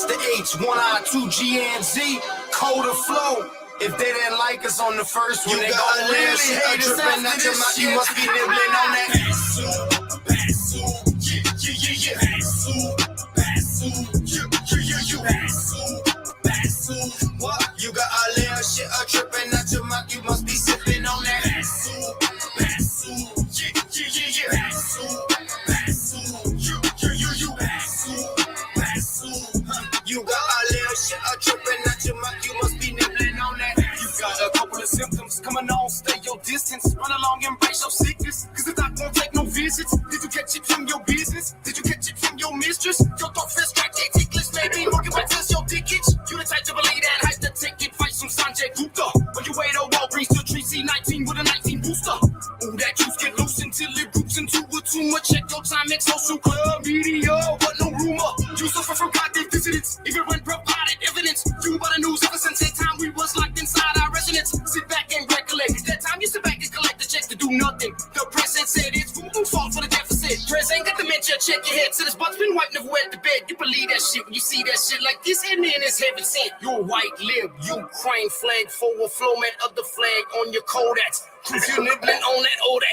It's the H1I2GNZ code of flow. If they didn't like us on the first one, they gon' really hate us after this shit. You must be nibbling on that. What? You got a little shit tripping out your mouth. You must be sipping on that. You got a little shit tripping out your mouth. You must be nibbling on that. You got a couple of symptoms coming on. Stay your distance. Run along, embrace your sickness. Cause the doc won't take no visits. Did you catch it from your business? Did you catch it from your mistress? Your thought fist track, they ticklish, maybe. Looking back to your dick itch. You the type to believe that hype to take advice from Sanjay Gupta. When you wait on Walgreens to treat C19 with a 19 booster. Ooh, that juice get loose until it groups into a tumor. Check your time, ex social club media, but no rumor. You suffer from cognitive dissonance, even when provided evidence. You by the news ever since that time we was locked inside our residence. Sit back and recollect. That time you sit back and collect the checks to do nothing. The president said it's fool's fault for the deficit. Press ain't got dementia, check your head. So this butt's been wiped, never wet the bed. You believe that shit when you see that shit like this head man is heaven sent. You're white lib, Ukraine flag, forward flow man of the flag on your Kodaks. Cause you're nibbling on that, oh that.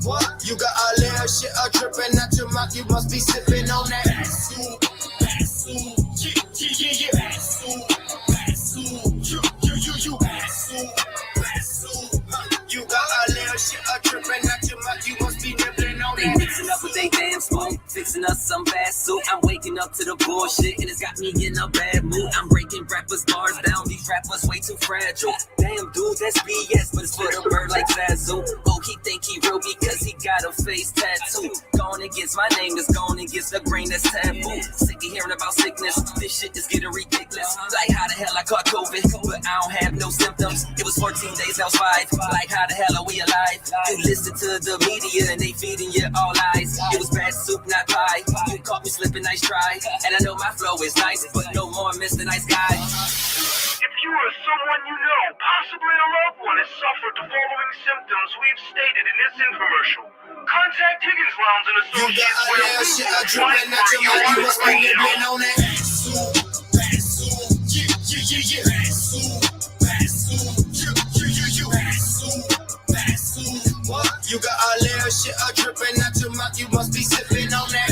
What? You got a little shit tripping out your mouth. You must be sipping on that. You got a little shit tripping out your mouth. You must be nibbling on that. They mixing up with they damn smoke, fixing us some bad soup. I'm waking up to the bullshit and it's got me in a bad mood. I'm breaking rappers' bars down. These rappers way too fragile. Damn dude, that's BS, but it's for the bird like Zazu. Oh, he think he real because he got a face tattoo. Going against my name is going against the grain that's taboo. Sick of hearing about sickness. This shit is getting ridiculous. Like how the hell I caught COVID, but I don't have no symptoms. It was 14 days, now it's 5. Like how the hell are we alive? You listen to the media and they feeding you all lies. It was bad soup, not pie. You caught me slipping, nice try. And I know my flow is nice, but no more Mr. Nice Guy. If you or someone you know, possibly a loved one, has suffered the following symptoms we've stated in this infomercial, contact Higgnz Lounge and You got a little shit tripping out your mouth. You must be nibbling on that. What? You got a little shit dripping out your mouth. You must be sipping on that.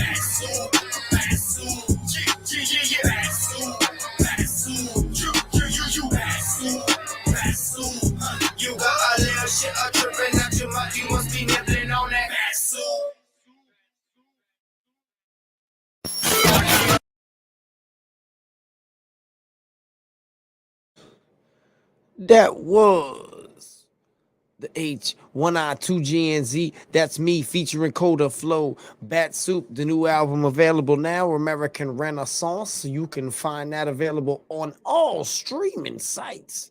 You got a little shit dripping out your mouth. You must be nibbling on that. That was the H1I2GNZ. That's me featuring Coda Flow, Bat Soup, the new album available now, American Renaissance. You can find that available on all streaming sites.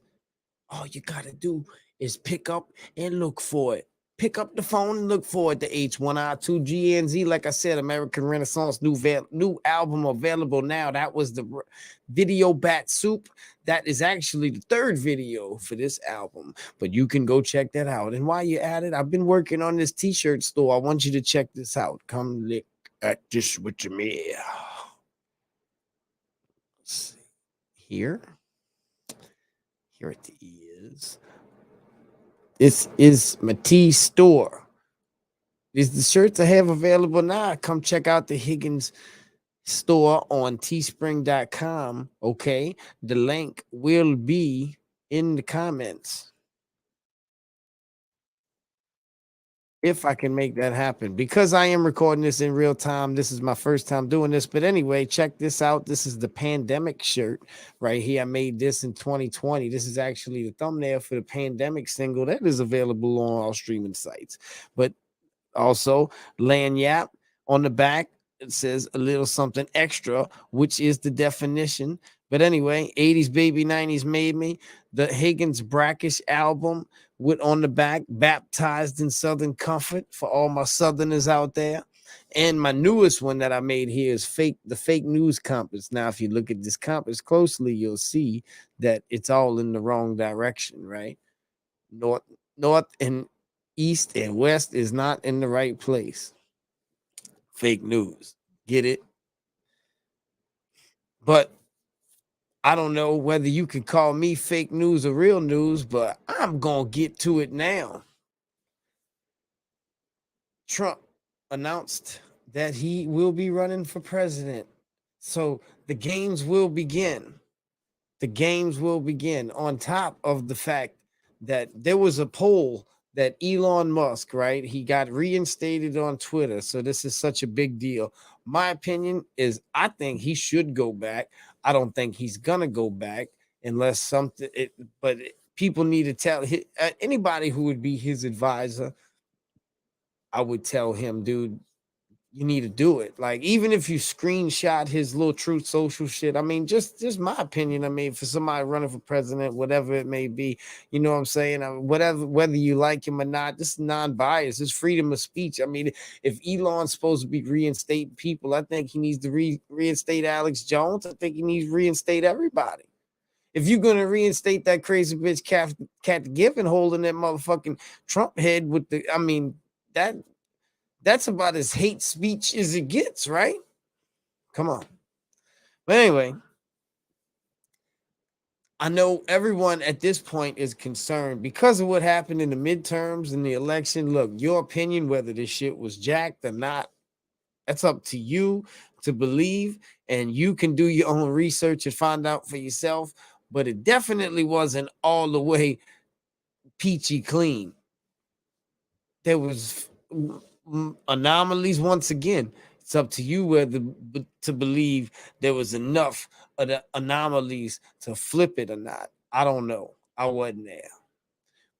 All you gotta do is pick up and look for it. Pick up the phone and look for it. The H1I2GNZ. Like I said, American Renaissance, new album available now. That was the video Bat Soup. That is actually the third video for this album, but you can go check that out. And while you're at it, I've been working on this t-shirt store. I want you to check this out. Come look at this with me. Let's see. Here it is. This is my T store. These are the shirts I have available now. Come check out the Higgnz store on teespring.com. Okay, the link will be in the comments if I can make that happen, because I am recording this in real time. This is my first time doing this, but anyway, check this out. This is the pandemic shirt right here. I made this in 2020. This is actually the thumbnail for the pandemic single that is available on all streaming sites. But also lanyard on the back, it says a little something extra, which is the definition. But anyway, 80s baby, 90s made me. The Higgnz Brackish album with on the back, Baptized in Southern Comfort, for all my Southerners out there. And my newest one that I made here is the fake news compass. Now, if you look at this compass closely, you'll see that it's all in the wrong direction, right? North and East and West is not in the right place. Fake news. Get it? But I don't know whether you can call me fake news or real news, but I'm going to get to it now. Trump announced that he will be running for president. So the games will begin. The games will begin on top of the fact that there was a poll that Elon Musk, right? He got reinstated on Twitter. So this is such a big deal. My opinion is I think he should go back. I don't think he's going to go back unless something, but people need to tell anybody who would be his advisor. I would tell him, dude, you need to do it. Like, even if you screenshot his little Truth Social shit, I mean, just my opinion. I mean, for somebody running for president, whatever it may be, you know what I'm saying? Whether you like him or not, this is non-biased. It's freedom of speech. I mean, if Elon's supposed to be reinstating people, I think he needs to reinstate Alex Jones. I think he needs to reinstate everybody. If you're going to reinstate that crazy bitch Cat Giffen holding that motherfucking Trump head with the, I mean, that's about as hate speech as it gets, right? Come on. But anyway, I know everyone at this point is concerned because of what happened in the midterms and the election. Look, your opinion, whether this shit was jacked or not, that's up to you to believe, and you can do your own research and find out for yourself. But it definitely wasn't all the way peachy clean. There was anomalies once again. It's up to you whether to believe there was enough of the anomalies to flip it or not. I don't know. I wasn't there.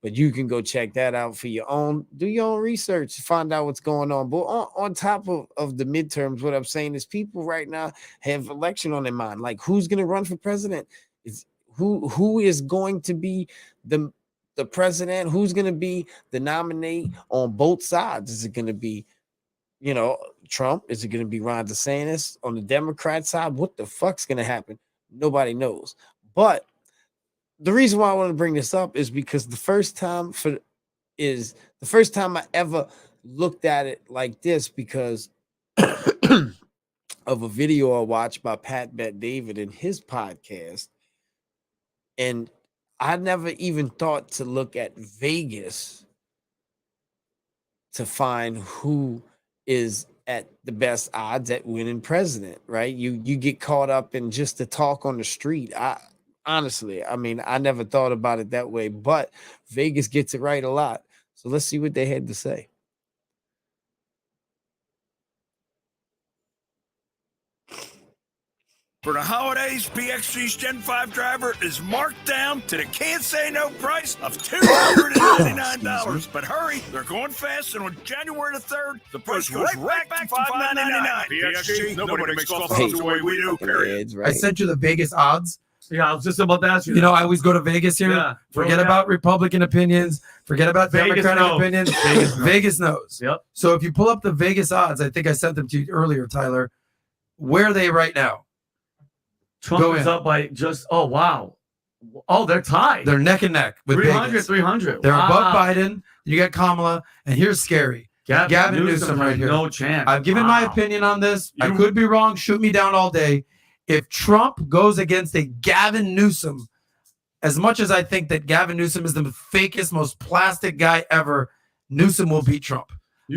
But you can go check that out for your own, do your own research to find out what's going on. But on top of the midterms, what I'm saying is people right now have election on their mind. Like, who's going to run for president? Who is going to be the president? Who's going to be the nominee on both sides? Is it going to be, Trump? Is it going to be Ron DeSantis on the Democrat side? What the fuck's going to happen? Nobody knows. But the reason why I want to bring this up is because the first time I ever looked at it like this, because of a video I watched by Pat Bet-David in his podcast. And I never even thought to look at Vegas to find who is at the best odds at winning president, right? You get caught up in just the talk on the street. Honestly, I mean, I never thought about it that way, but Vegas gets it right a lot. So let's see what they had to say. For the holidays, PXG's Gen 5 driver is marked down to the can't say no price of $299. But hurry, they're going fast, and on January the 3rd, the price goes right back to $599. PXG, nobody makes golf the way we do, period. I sent you the Vegas odds. Yeah, I was just about to ask you. I always go to Vegas here. Yeah, forget about Republican opinions. Forget about Vegas Democratic knows. opinions. Vegas knows. Yep. So if you pull up the Vegas odds, I think I sent them to you earlier, Tyler. Where are they right now? Trump is up by just, oh, wow. Oh, they're tied. They're neck and neck with 300, 300. They're above Biden. You got Kamala. And here's scary. Gavin Newsom right here. No chance. I've given my opinion on this. I could be wrong. Shoot me down all day. If Trump goes against a Gavin Newsom, as much as I think that Gavin Newsom is the fakest, most plastic guy ever, Newsom will beat Trump.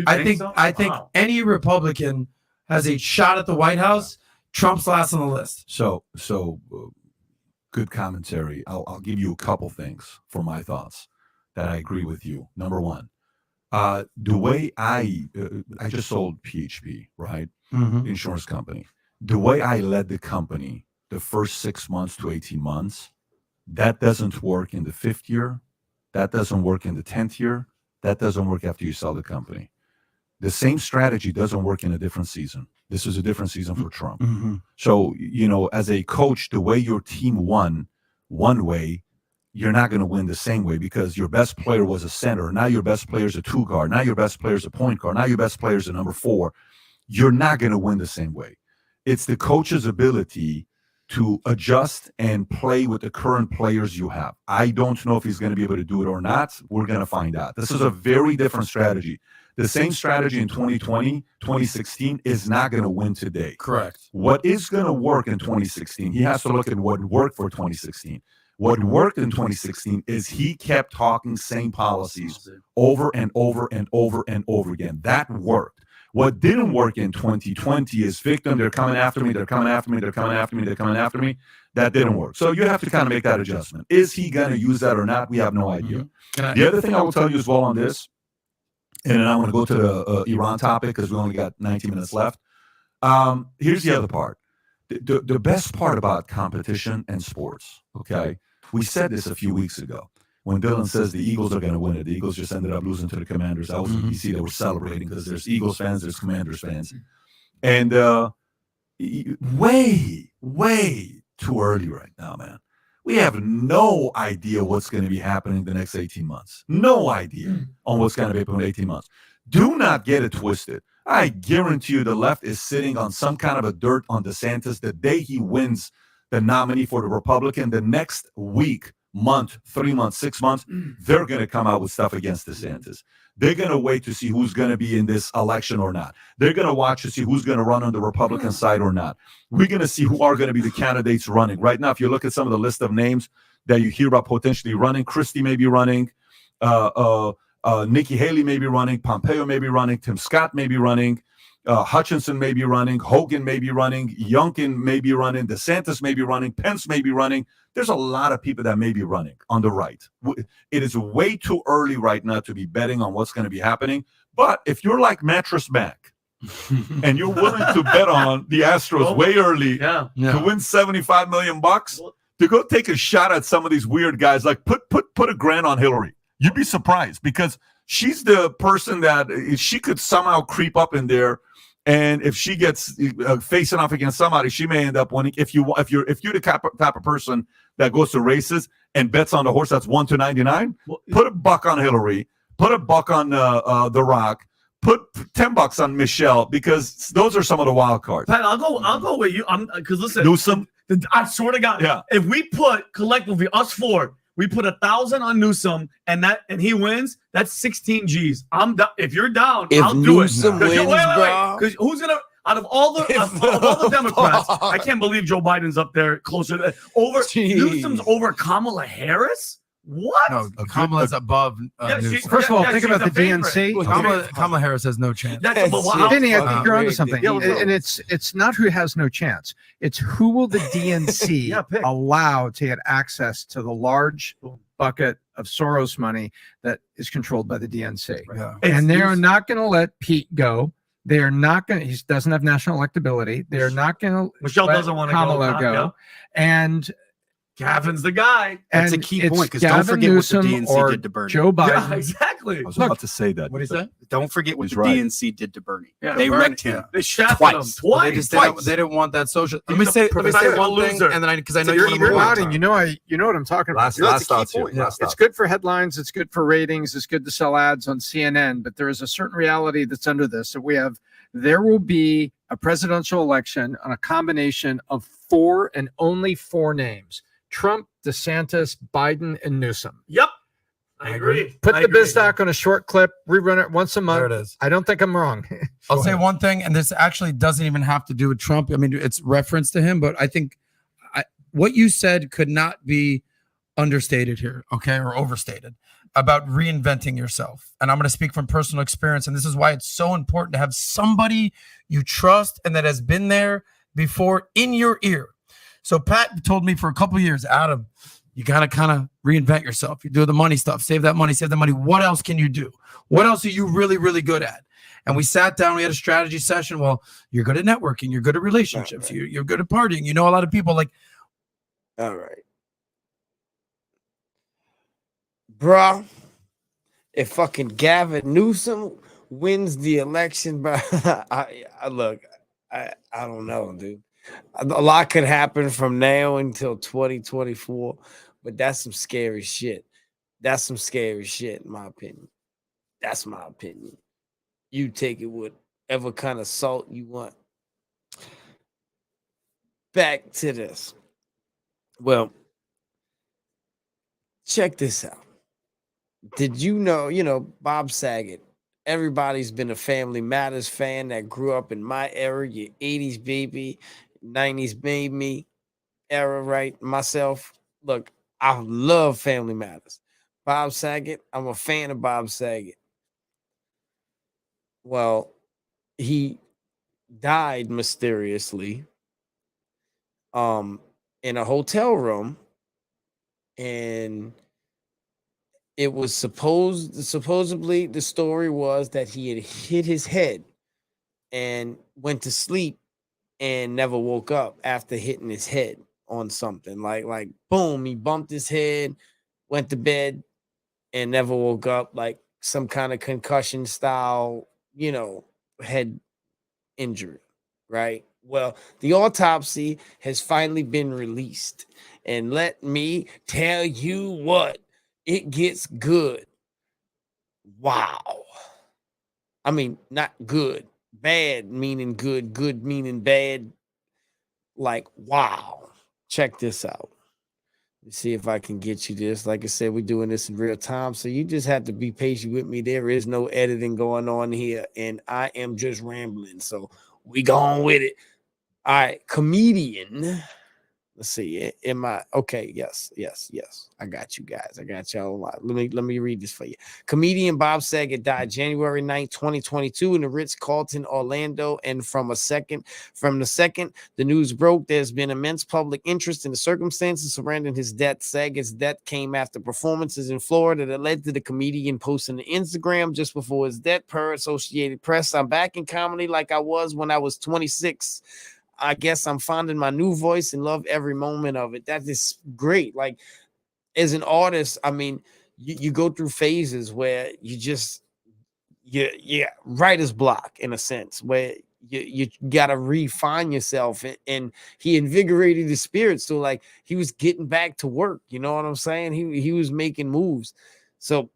I think any Republican has a shot at the White House. Trump's last on the list. So good commentary. I'll give you a couple things for my thoughts that I agree with you. Number one, the way I just sold PHP, right? Mm-hmm. Insurance company. The way I led the company the first 6 months to 18 months, that doesn't work in the 5th year. That doesn't work in the 10th year. That doesn't work after you sell the company. The same strategy doesn't work in a different season. This is a different season for Trump. Mm-hmm. So, as a coach, the way your team won one way, you're not going to win the same way because your best player was a center. Now your best player is a 2 guard. Now your best player is a point guard. Now your best player is a number 4. You're not going to win the same way. It's the coach's ability to adjust and play with the current players you have. I don't know if he's going to be able to do it or not. We're going to find out. This is a very different strategy. The same strategy in 2020, 2016 is not going to win today. Correct. What is going to work in 2016? He has to look at what worked for 2016. What worked in 2016 is he kept talking same policies over and over and over and over again. That worked. What didn't work in 2020 is victim, they're coming after me, they're coming after me, they're coming after me, they're coming after me. That didn't work. So you have to kind of make that adjustment. Is he going to use that or not? We have no idea. The other thing I will tell you as well on this, and then I want to go to the Iran topic because we only got 19 minutes left. Here's the other part. The best part about competition and sports, okay? We said this a few weeks ago. When Dylan says the Eagles are going to win it, the Eagles just ended up losing to the Commanders. I was in DC, they were celebrating because there's Eagles fans, there's Commanders fans. And way too early right now, man. We have no idea what's going to be happening the next 18 months. No idea on what's going to be happening in 18 months. Do not get it twisted. I guarantee you the left is sitting on some kind of a dirt on DeSantis the day he wins the nominee for the Republican. The next week, month, 3 months, 6 months, they're going to come out with stuff against DeSantis. They're going to wait to see who's going to be in this election or not. They're going to watch to see who's going to run on the Republican side or not. We're going to see who are going to be the candidates running. Right now, if you look at some of the list of names that you hear about potentially running, Christie may be running, Nikki Haley may be running, Pompeo may be running, Tim Scott may be running, Hutchinson may be running, Hogan may be running, Youngkin may be running, DeSantis may be running, Pence may be running. There's a lot of people that may be running on the right. It is way too early right now to be betting on what's going to be happening. But if you're like Mattress Mac and you're willing to bet on the Astros way early to win $75 million to go take a shot at some of these weird guys, like put $1,000 on Hillary. You'd be surprised because she's the person that she could somehow creep up in there. And if she gets facing off against somebody, she may end up winning. If you're the type of person that goes to races and bets on the horse that's 1-99, put $1 on Hillary, put $1 on The Rock, put $10 on Michelle because those are some of the wild cards. Pat, I'll go with you. Because listen, Newsom. I swear to God, if we put collectively us four, we put 1,000 on Newsom, and he wins. That's 16 G's. If you're down, I'll do it. Newsom wins, bro. Because who's gonna out of all the Democrats? I can't believe Joe Biden's up there closer to Newsom's over Kamala Harris. What? No, Kamala's above Newsom. First of all, think about the DNC. Kamala Harris has no chance. Vinny, I think you're onto something. And it's not who has no chance. It's who will the DNC allow to get access to the large bucket of Soros money that is controlled by the DNC. Yeah. And they are not going to let Pete go. They are not going to, he doesn't have national electability. They're not going to Michelle doesn't want to Kamala go. And Gavin's the guy. That's a key point because don't forget Newsom what the DNC did to Bernie. Joe Biden. Yeah, exactly. I was about to say that. What is that? Don't forget what the DNC did to Bernie. Yeah, they wrecked him. They shafted him twice. They didn't want that social. Let me say one thing, and then because I know you're nodding. You know what I'm talking about. Last thoughts here. It's good for headlines. It's good for ratings. It's good to sell ads on CNN. But there is a certain reality that's under this. So there will be a presidential election on a combination of 4 and only 4 names: Trump, DeSantis, Biden, and Newsom. Yep. I agree. Put the BizDoc on a short clip, rerun it once a month. There it is. I don't think I'm wrong. I'll say one thing, and this actually doesn't even have to do with Trump. I mean, it's reference to him, but I think what you said could not be understated here, okay, or overstated about reinventing yourself. And I'm going to speak from personal experience, and this is why it's so important to have somebody you trust and that has been there before in your ear. So Pat told me for a couple of years, Adam, you got to kind of reinvent yourself. You do the money stuff, save that money, save the money. What else can you do? What else are you really, really good at? And we sat down, we had a strategy session. Well, you're good at networking. You're good at relationships. You're good at partying. You know a lot of people. Like, all right. Bro, if fucking Gavin Newsom wins the election, bro, I don't know, dude. A lot could happen from now until 2024, but that's some scary shit. That's some scary shit, in my opinion. That's my opinion. You take it with whatever kind of salt you want. back to this. Well, check this out. Did you know, Bob Saget? Everybody's been a Family Matters fan that grew up in my era, your 80s baby, 90s baby era, right? Myself, look, I love Family Matters. Bob Saget, I'm a fan of Bob Saget. Well, he died mysteriously in a hotel room, and it was supposedly the story was that he had hit his head and went to sleep and never woke up after hitting his head on something. Like boom, he bumped his head, went to bed, and never woke up, like some kind of concussion style, head injury, right? Well, the autopsy has finally been released. And let me tell you what, it gets good. Wow. I mean, not good. Bad meaning good, good meaning bad. Like, wow. Check this out. Let's see if I can get you this. Like I said, we're doing this in real time. So you just have to be patient with me. There is no editing going on here. And I am just rambling. So we going with it. All right. Comedian. Let's see. Am I okay? Yes. I got you guys. I got y'all. Let me read this for you. Comedian Bob Saget died January 9th, 2022 in the Ritz-Carlton, Orlando. And from the second the news broke, there's been immense public interest in the circumstances surrounding his death. Saget's death came after performances in Florida that led to the comedian posting to Instagram just before his death. Per Associated Press, I'm back in comedy like I was when I was 26. I guess I'm finding my new voice and love every moment of it. That is great. Like, as an artist, I mean, you go through phases where you writer's block in a sense, where you gotta refine yourself, and he invigorated his spirit. So like he was getting back to work, you know what I'm saying? He was making moves. So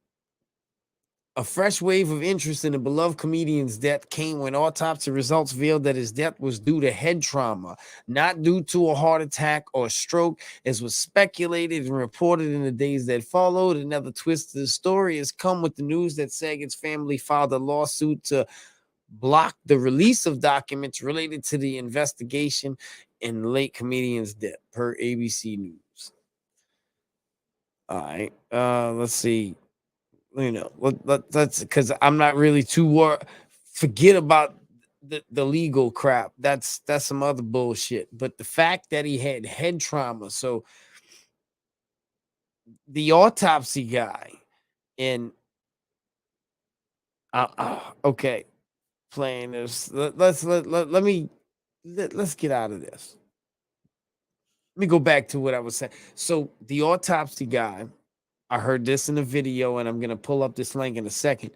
a fresh wave of interest in the beloved comedian's death came when autopsy results revealed that his death was due to head trauma, not due to a heart attack or stroke, as was speculated and reported in the days that followed. Another twist to the story has come with the news that Saget's family filed a lawsuit to block the release of documents related to the investigation in the late comedian's death, per ABC News. All right, let's see. That's because I'm not really too worried. Forget about the legal crap. That's some other bullshit. But the fact that he had head trauma, so the autopsy guy, and okay, playing this. Let's get out of this. Let me go back to what I was saying. So the autopsy guy, I heard this in the video, and I'm going to pull up this link in a second,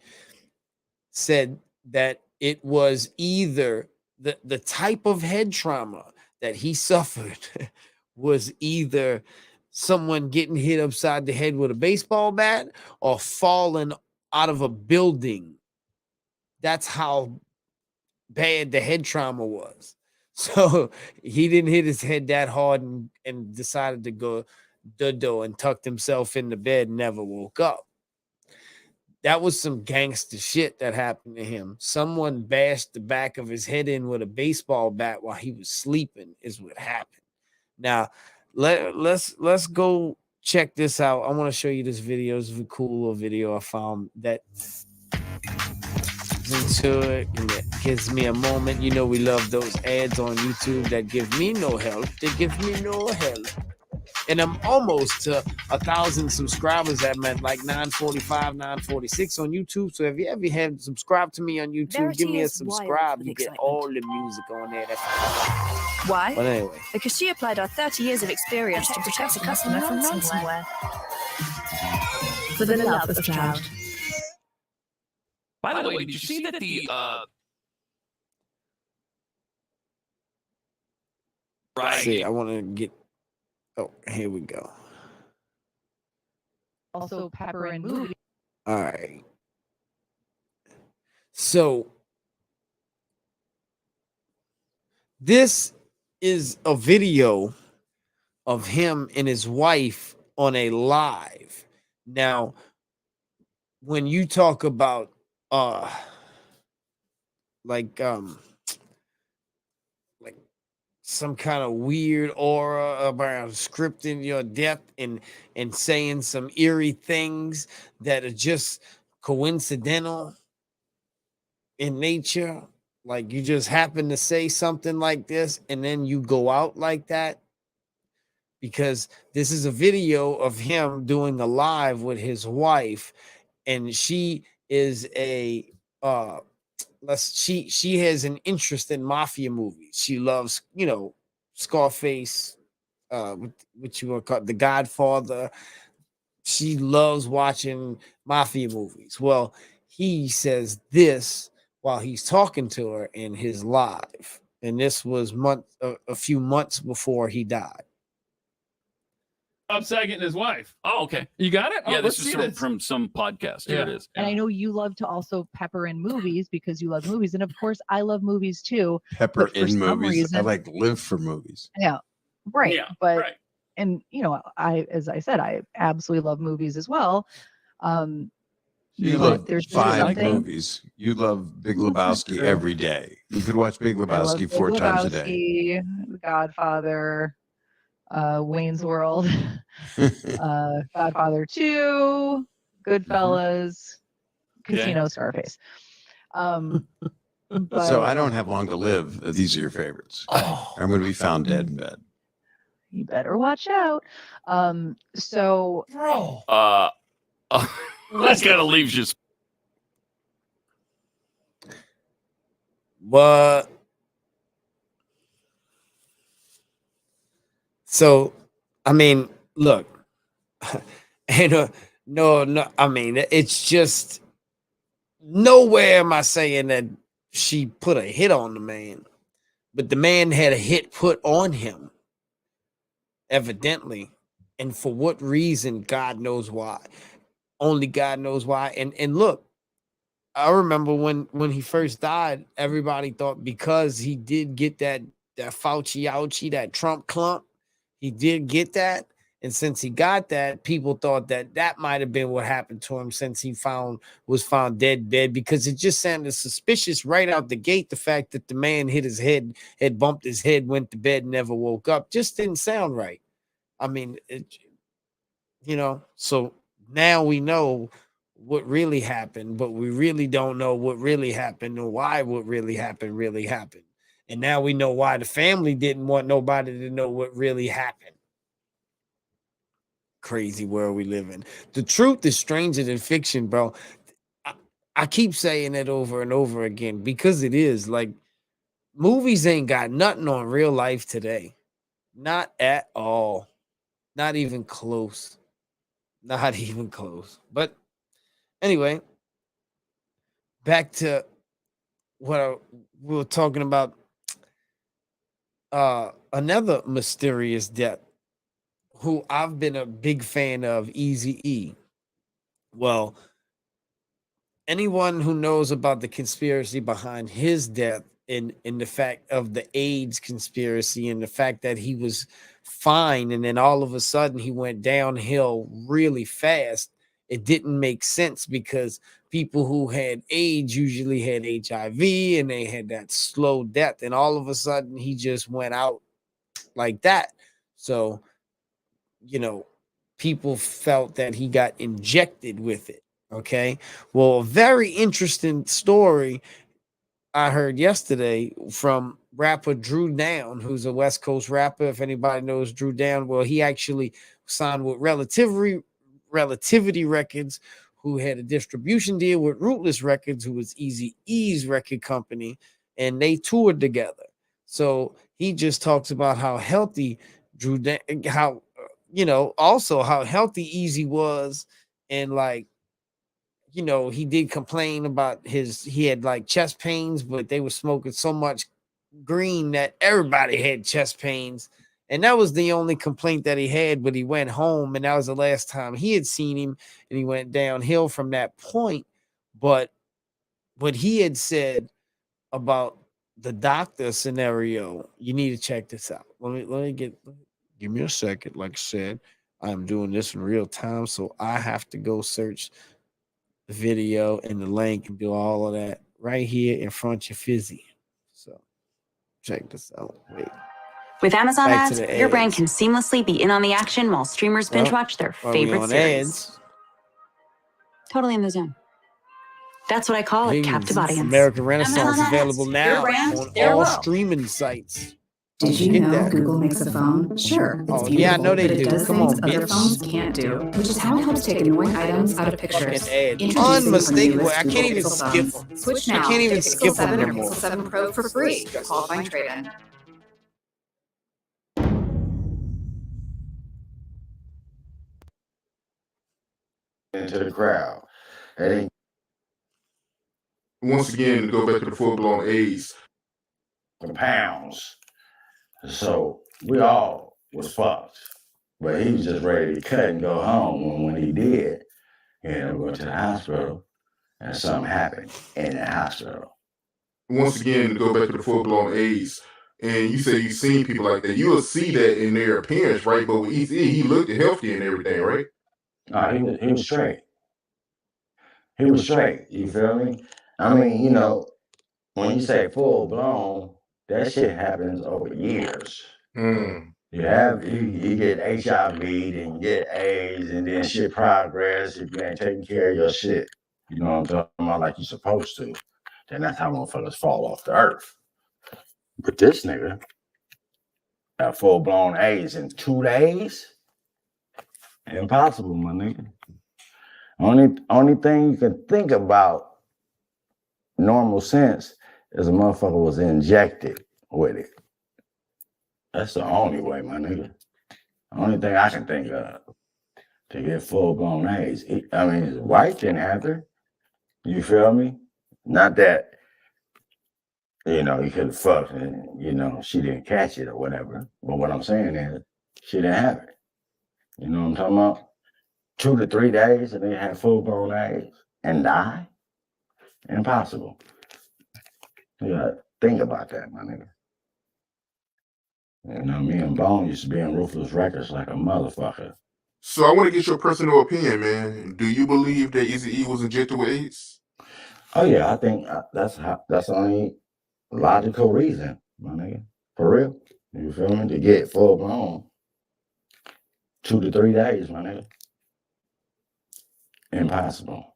said that it was either the type of head trauma that he suffered was either someone getting hit upside the head with a baseball bat or falling out of a building. That's how bad the head trauma was. So he didn't hit his head that hard and decided to go dodo and tucked himself in the bed and never woke up. That was some gangster shit that happened to him. Someone bashed the back of his head in with a baseball bat while he was sleeping is what happened. Now, let's go check this out. I want to show you this video. It's a cool little video I found that into it, and it gives me a moment. You know, we love those ads on YouTube that give me no help. They give me no help. And I'm almost to 1,000 subscribers. I'm at like 945, 946 on YouTube. So if you ever have subscribed to me on YouTube, Verity give me a is wild subscribe. with You get excitement. all the music on there. Why? But anyway, Because she applied our 30 years of experience to protect a customer from ransomware. For the love of cloud. By the way, did you see that the right? See, I want to get. Oh, here we go. Also, Pepper and Movie. All right. So this is a video of him and his wife on a live. Now, when you talk about like some kind of weird aura about scripting your death and saying some eerie things that are just coincidental in nature, like you just happen to say something like this and then you go out like that, because this is a video of him doing a live with his wife, and she is a she has an interest in mafia movies. She loves, Scarface, what you want to call it, The Godfather. She loves watching mafia movies. Well, he says this while he's talking to her in his live, and this was a few months before he died. Saget and his wife. Oh, okay. You got it? Yeah, Oh, this let's is see from some podcast. Here it is. And I know you love to also pepper in movies because you love movies. And of course, I love movies too. Pepper but for in some movies. reason- I like live for movies. Yeah. Right. Yeah, but, right. and, as I said, I absolutely love movies as well. You but love there's just 5 something- movies. You love Big Lebowski every day. You could watch Big I love Lebowski Big 4 times a day. Lebowski, The Godfather, Wayne's World, Godfather 2, Goodfellas, Casino, Scarface. But So I don't have long to live. These are your favorites. I'm going to be found dead in bed. you better watch out. So That kind of leaves you. But so, I mean, look, and no, I mean, it's just nowhere am I saying that she put a hit on the man, but the man had a hit put on him, evidently, and for what reason, God knows why. Only God knows why. And look, I remember when he first died, everybody thought because he did get that Fauci ouchie, that Trump clump, he did get that. And since he got that, people thought that might have been what happened to him, since he was found dead, because it just sounded suspicious right out the gate. The fact that the man hit his head, had bumped his head, went to bed, never woke up, just didn't sound right. I mean, so now we know what really happened, but we really don't know what really happened or why what really happened. And now we know why the family didn't want nobody to know what really happened. Crazy world we live in. The truth is stranger than fiction, bro. I keep saying it over and over again because it is. Like, movies ain't got nothing on real life today. Not at all. Not even close. Not even close. But anyway, back to what we were talking about. Another mysterious death, who I've been a big fan of, Eazy-E. Well, anyone who knows about the conspiracy behind his death and the fact of the AIDS conspiracy and the fact that he was fine and then all of a sudden he went downhill really fast, it didn't make sense, because people who had AIDS usually had HIV and they had that slow death, and all of a sudden he just went out like that. So, people felt that he got injected with it. Okay. Well, a very interesting story I heard yesterday from rapper Drew Down, who's a West Coast rapper. If anybody knows Drew Down, well, he actually signed with Relativity Records, who had a distribution deal with Rootless Records, who was Eazy-E's record company, and they toured together. So he just talks about how healthy Drew Down, also how healthy Eazy was, and he did complain about he had like chest pains, but they were smoking so much green that everybody had chest pains. And that was the only complaint that he had, but he went home and that was the last time he had seen him, and he went downhill from that point. But what he had said about the doctor scenario, you need to check this out. Let me give me a second. Like I said, I'm doing this in real time, so I have to go search the video and the link and do all of that right here in front of your fizzy. So check this out. Wait. With Amazon Back to ads, the your brand ads. can seamlessly be in on the action while streamers binge watch their While we favorite on series. ads, Totally in the zone. That's what I call a Higgnz captive audience. American Renaissance Amazon available ads, now your brand, on their all world. streaming sites. Did you know Google makes a phone? Sure, it's beautiful, yeah, I know they but it do. does Come things on, other bitch. phones can't do, which is how it helps take annoying items out of pictures. Introducing our Unmistakable. newest I Google can't even Pixel skip phones. them. Switch I now. can't even Get Pixel skip them 7 no or more. Pixel 7 Pro for free. Qualifying trade-in. Into the crowd. And Once again, to go back to the full-blown AIDS. the pounds. So we all was fucked. But he was just ready to cut and go home. And when he did, he ended up going to the hospital and something happened in the hospital. Once again, to go back to the full-blown AIDS. And you say you've seen people like that. You'll see that in their appearance, right? But with he looked healthy and everything, right? He was straight. He was straight. You feel me? I mean, you know, when you say full blown, that shit happens over years. You get HIV, then you get AIDS, and then shit progress if you ain't taking care of your shit. You know what I'm talking about, like you're supposed to. Then that's how motherfuckers fall off the earth. But this nigga got full blown AIDS in 2 days. Impossible, my nigga. Only thing you can think about normal sense is a motherfucker was injected with it. That's the only way, my nigga. Only thing I can think of to get full blown AIDS. His wife didn't have her. You feel me? Not that, you know, he could have fucked and, you know, she didn't catch it or whatever. But what I'm saying is, she didn't have it. You know what I'm talking about? 2 to 3 days and they had full blown AIDS and die? Impossible. You gotta think about that, my nigga. You know, me and Bone used to be in Ruthless Records like a motherfucker. So I want to get your personal opinion, man. Do you believe that Eazy-E was injected with AIDS? Oh yeah, I think that's the only logical reason, my nigga. For real. You feel me? To get full blown 2 to 3 days, my nigga. Impossible.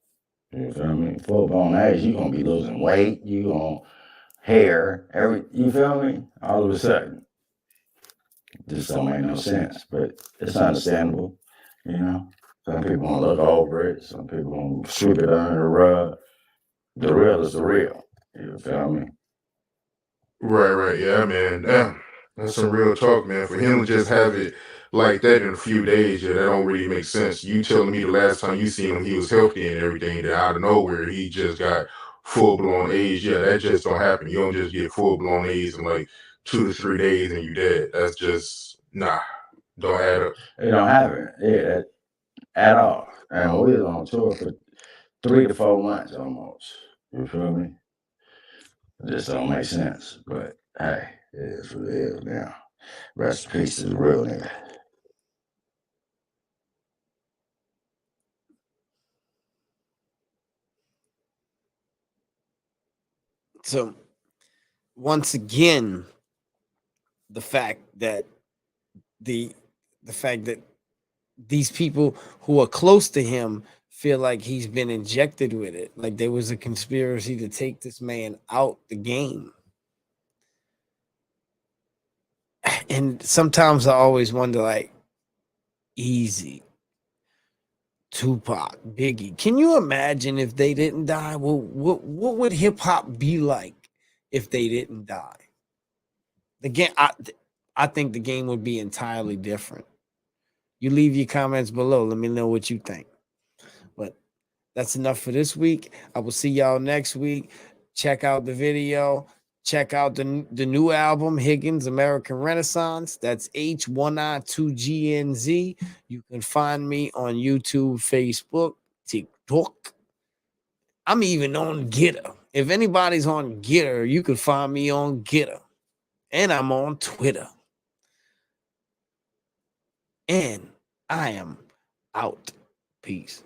You feel me? Full blown AIDS, you gonna be losing weight, you gonna hair, you feel me? All of a sudden. Just don't make no sense. But it's understandable, you know. Some people gonna look over it, some people gonna sweep it under the rug. The real is the real. You feel me? Right. Yeah, man. Damn. That's some real talk, man. For him to just have it like that in a few days, yeah, that don't really make sense. You telling me the last time you seen him, he was healthy and everything, that out of nowhere, he just got full-blown AIDS. Yeah, that just don't happen. You don't just get full-blown AIDS in like 2 to 3 days and you dead. That's just, don't add up. It don't happen, yeah, at all. And we was on tour for 3 to 4 months almost. You feel me? It just don't make sense. But hey, it is what it is now. Rest in peace to the real nigga. So once again, the fact that these people who are close to him feel like he's been injected with it, like there was a conspiracy to take this man out the game. And sometimes I always wonder, like, Easy, Tupac, Biggie, can you imagine if they didn't die? Well, what would hip hop be like if they didn't die? The game, I think the game would be entirely different. You leave your comments below. Let me know what you think. But that's enough for this week. I will see y'all next week. Check out the video. Check out the new album, Higgnz American Renaissance. That's H1I2GNZ. You can find me on YouTube, Facebook, TikTok. I'm even on Getter. If anybody's on Getter, you can find me on Getter. And I'm on Twitter. And I am out. Peace.